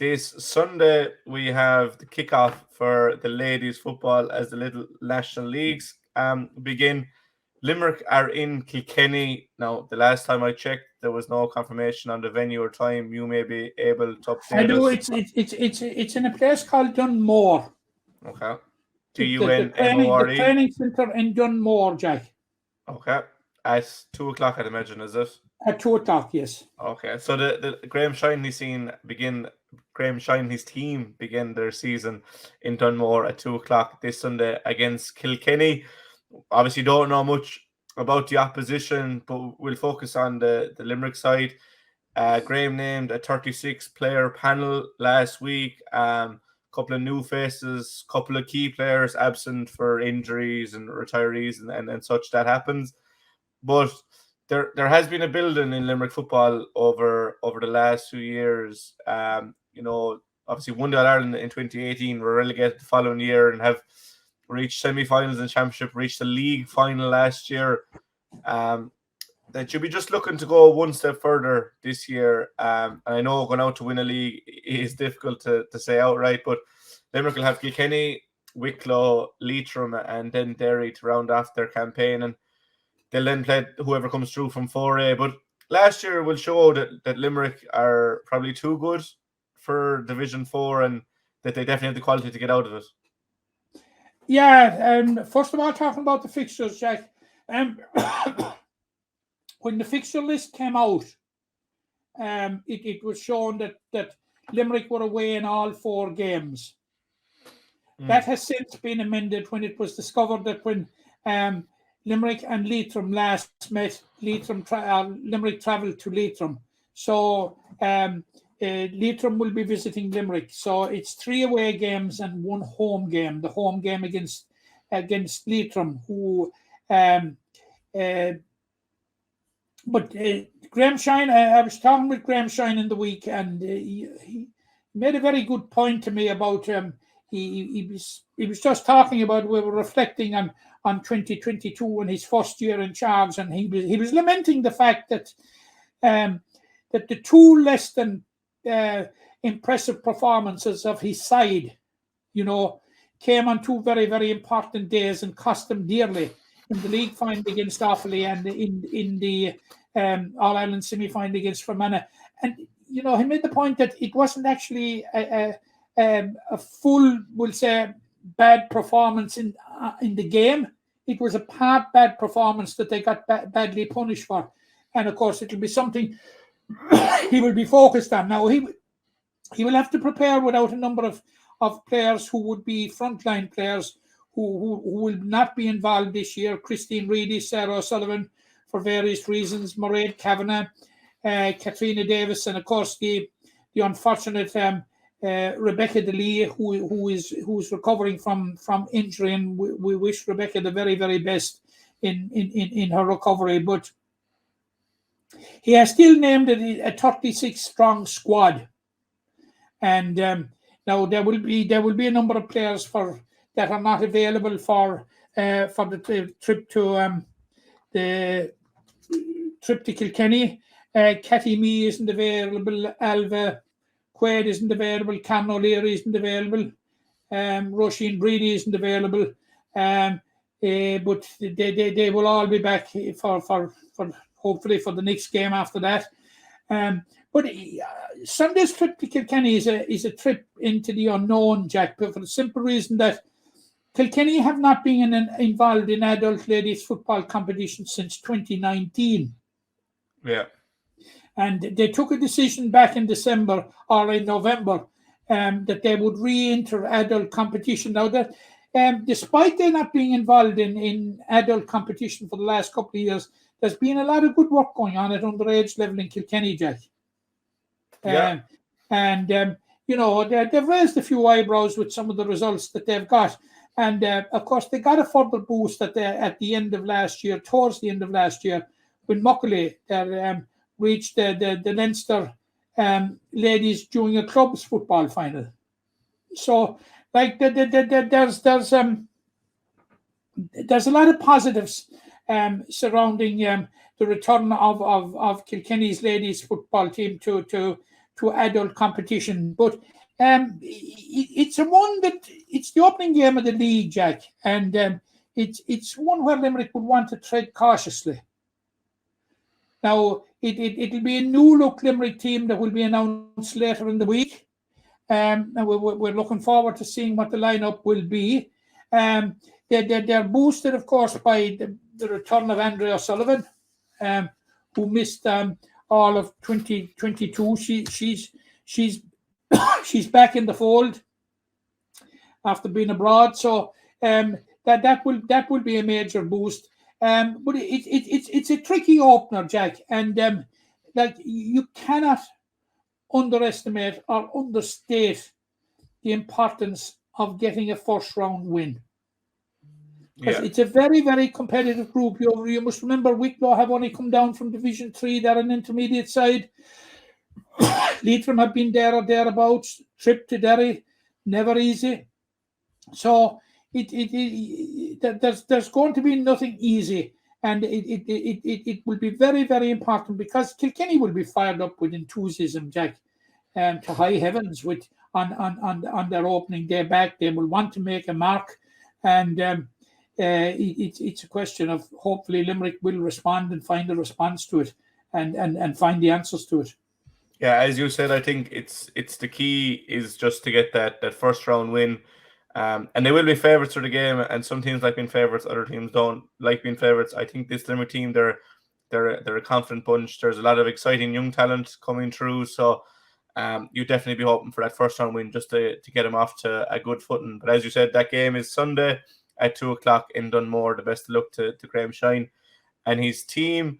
this Sunday we have the kickoff for the ladies football as the Lidl national leagues begin. Limerick are in Kilkenny. Now, the last time I checked, there was no confirmation on the venue or time. You may be able to I update do. us. It's in a place called Dunmore. Okay. The Dunmore. training centre in Dunmore, Jack. Okay. At 2:00, I'd imagine, is it? At 2:00, yes. Okay. So the Graham Shinley's team begin their season in Dunmore at 2:00 this Sunday against Kilkenny. Obviously, don't know much about the opposition, but we'll focus on the Limerick side. Graham named a 36-player panel last week. Couple of new faces, couple of key players absent for injuries and retirees and such that happens. But there has been a building in Limerick football over the last 2 years. Obviously won the All-Ireland in 2018, were relegated the following year and have reached semi-finals in championship, reached the league final last year. That you'll be just looking to go one step further this year. And I know going out to win a league is difficult to say outright, but Limerick will have Kilkenny, Wicklow, Leitrim, and then Derry to round off their campaign. And they'll then play whoever comes through from 4A. But last year will show that Limerick are probably too good for Division 4 and that they definitely have the quality to get out of it. Yeah, first of all, talking about the fixtures, Jack. When the fixture list came out, it was shown that Limerick were away in all 4 games. That has since been amended when it was discovered that when Limerick and Leitrim last met, Limerick travelled to Leitrim. So Leitrim will be visiting Limerick. So it's 3 away games and 1 home game. The home game against Leitrim, who but Graham Shine, I was talking with Graham Shine in the week, and he made a very good point to me about he was just talking about, we were reflecting on 2022 and his first year in charge, and he was lamenting the fact that the 2 less than impressive performances of his side, came on 2 very, very important days and cost him dearly. In the league final against Offaly and in the All-Ireland semi-final against Fermanagh. And, he made the point that it wasn't actually a full, we'll say, bad performance in the game. It was a part bad performance that they got badly punished for. And, of course, it'll be something he will be focused on. Now, he will have to prepare without a number of players who would be frontline players who will not be involved this year. Christine Reedy, Sarah O'Sullivan, for various reasons, Mairead Kavanagh, Katrina Davis, and of course the unfortunate Rebecca DeLee, who's recovering from injury, and we wish Rebecca the very, very best in her recovery. But he has still named it a 36-strong squad, and now there will be a number of players that are not available for the trip to Kilkenny. Cathy Mee isn't available. Alva Quaid isn't available. Cameron O'Leary isn't available. Roisin Breedy isn't available. But they will all be back for hopefully for the next game after that. But Sunday's trip to Kilkenny is a trip into the unknown, Jack, for the simple reason that Kilkenny have not been involved in adult ladies football competition since 2019. Yeah. And they took a decision back in December or in November that they would re-enter adult competition. Now, that despite they not being involved in adult competition for the last couple of years, there's been a lot of good work going on at underage level in Kilkenny, Jack. Yeah. They've raised a few eyebrows with some of the results that they've got. And, of course, they got a further boost at the end of last year, towards the end of last year, when Muckley reached the Leinster Ladies Junior Clubs football final. So, like, there's a lot of positives surrounding the return of Kilkenny's ladies football team to to adult competition. But it's a one that it's the opening game of the league, Jack, and it's one where Limerick would want to tread cautiously. Now it'll be a new look Limerick team that will be announced later in the week. And we're looking forward to seeing what the lineup will be. They're boosted, of course, by the return of Andrea Sullivan, who missed all of 2022. She's she's back in the fold after being abroad, so that will be a major boost. But it's a tricky opener, Jack, and like you cannot underestimate or understate the importance of getting a first round win. Because it's a very, very competitive group. You must remember Wicklow have only come down from Division 3. They're an intermediate side. Leitrim have been there or thereabouts. Trip to Derry, never easy. So there's going to be nothing easy. And it will be very, very important because Kilkenny will be fired up with enthusiasm, Jack, to high heavens with on their opening day back. They will want to make a mark, and it's a question of hopefully Limerick will respond and find a response to it, and find the answers to it. Yeah, as you said, I think it's the key is just to get that first round win. And they will be favourites for the game, and some teams like being favourites, other teams don't like being favourites. I think this Limerick team, they're a confident bunch. There's a lot of exciting young talent coming through, so you definitely be hoping for that first round win just to get them off to a good footing. But as you said, that game is Sunday at 2:00 in Dunmore. The best of luck to Graham Shine and his team.